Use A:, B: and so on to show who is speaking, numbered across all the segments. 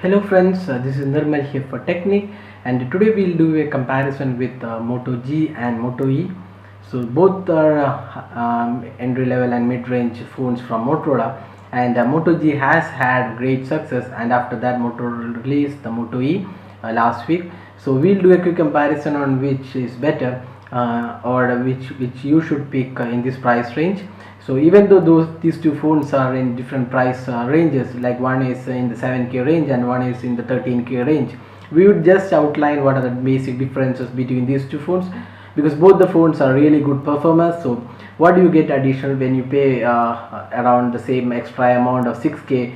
A: Hello friends, this is Nirmal here for Technique, and today we'll do a comparison with Moto G and Moto E. So both are entry level and mid-range phones from Motorola, and Moto G has had great success, and after that Motorola released the Moto E last week. So we'll do a quick comparison on which is better or which you should pick in this price range. So even though these two phones are in different price ranges, like one is in the 7K range and one is in the 13K range, we would just outline what are the basic differences between these two phones, because both the phones are really good performers. So what do you get additional when you pay around the same extra amount of 6K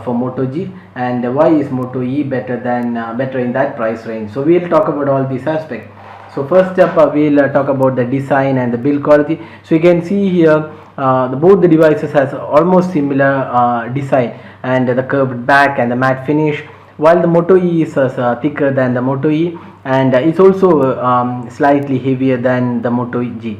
A: for Moto G, and why is Moto E better than better in that price range? So we'll talk about all these aspects. So first up, we'll talk about the design and the build quality. So you can see here both the devices has almost similar design, and the curved back and the matte finish, while the Moto E is thicker than the Moto E, and it's also slightly heavier than the Moto G.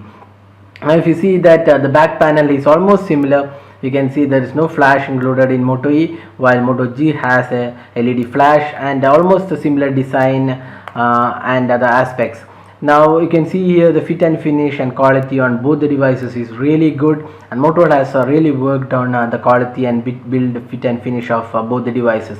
A: Now if you see that the back panel is almost similar, you can see there is no flash included in Moto E, while Moto G has a LED flash and almost a similar design and other aspects. Now you can see here the fit and finish and quality on both the devices is really good, and Motorola has really worked on the quality and build fit and finish of both the devices.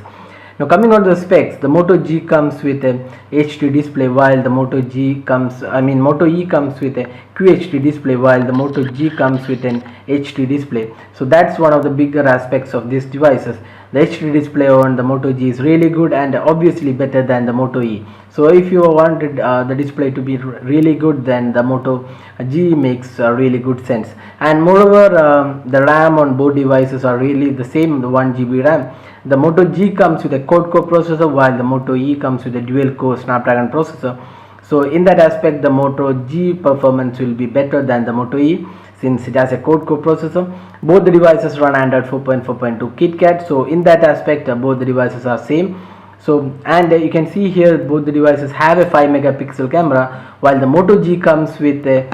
A: Now coming on to the specs, the Moto G comes with a HD display, while the Moto E comes with a QHD display, while the Moto G comes with an HD display. So that's one of the bigger aspects of these devices. The HD display on the Moto G is really good and obviously better than the Moto E. So if you wanted the display to be really good, then the Moto G makes really good sense. And moreover, the RAM on both devices are really the same, the 1 GB RAM. The Moto G comes with a quad-core processor, while the Moto E comes with a dual-core Snapdragon processor. So in that aspect, the Moto G performance will be better than the Moto E, since it has a quad-core processor. Both the devices run Android 4.4.2 KitKat. So in that aspect, both the devices are same. So and you can see here both the devices have a 5 megapixel camera, while the Moto G comes with a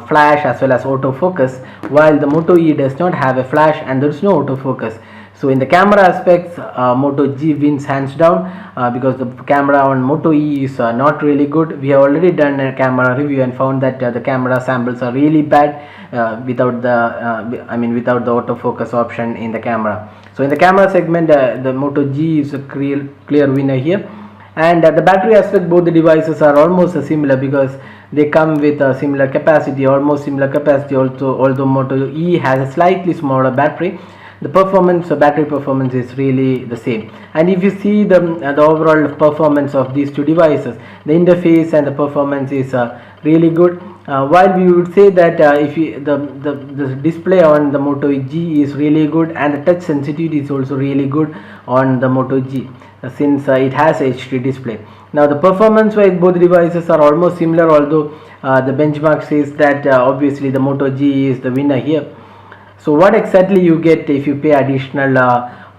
A: flash as well as autofocus, while the Moto E does not have a flash and there is no autofocus. So in the camera aspects, Moto G wins hands down, because the camera on Moto E is not really good. We have already done a camera review and found that the camera samples are really bad without the autofocus option in the camera. So in the camera segment, the Moto G is a clear winner here. And the battery aspect, both the devices are almost similar, because they come with a similar capacity, almost similar capacity. Also, although Moto E has a slightly smaller battery, the battery performance is really the same. And if you see the overall performance of these two devices, the interface and the performance is really good. While we would say that the display on the Moto G is really good, and the touch sensitivity is also really good on the Moto G, since it has HD display. Now the performance wise, both devices are almost similar, although the benchmark says that obviously the Moto G is the winner here. So what exactly you get if you pay additional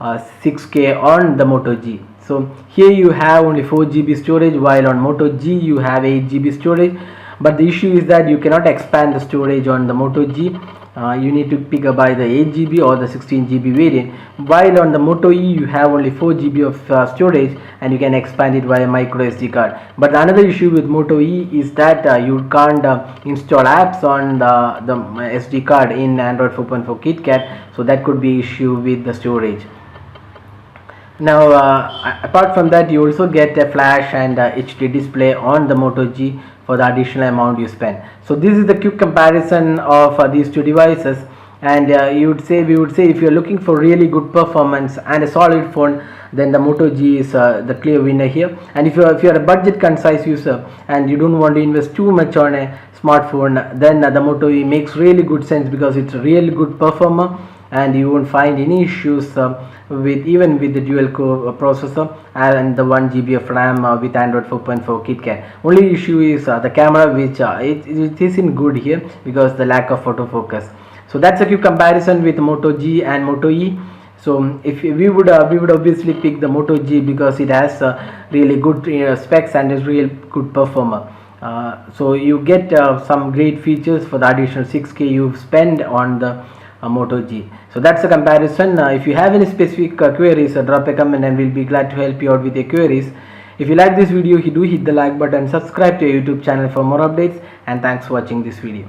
A: 6K on the Moto G? So here you have only 4 GB storage, while on Moto G you have 8 GB storage. But the issue is that you cannot expand the storage on the Moto G. You need to pick up either 8 GB or the 16 GB variant, while on the Moto E you have only 4 GB of storage, and you can expand it via micro SD card. But another issue with Moto E is that you can't install apps on the SD card in Android 4.4 KitKat, so that could be issue with the storage. Now apart from that, you also get a flash and HD display on the Moto G for the additional amount you spend. So this is the quick comparison of these two devices, and we would say if you are looking for really good performance and a solid phone, then the Moto G is the clear winner here. And if you are a budget concise user and you don't want to invest too much on a smartphone, then the Moto E makes really good sense, because it's a really good performer and you won't find any issues even with the dual core processor and the 1 GB of RAM with Android 4.4 KitKat. Only issue is the camera, which it isn't good here because the lack of autofocus. So that's a quick comparison with Moto G and Moto E. So if we would obviously pick the Moto G, because it has really good specs and is real good performer. So you get some great features for the additional 6K you spend on the Moto G. So that's a comparison. If you have any specific queries, drop a comment and we'll be glad to help you out with your queries. If you like this video, do hit the like button, subscribe to our YouTube channel for more updates, and thanks for watching this video.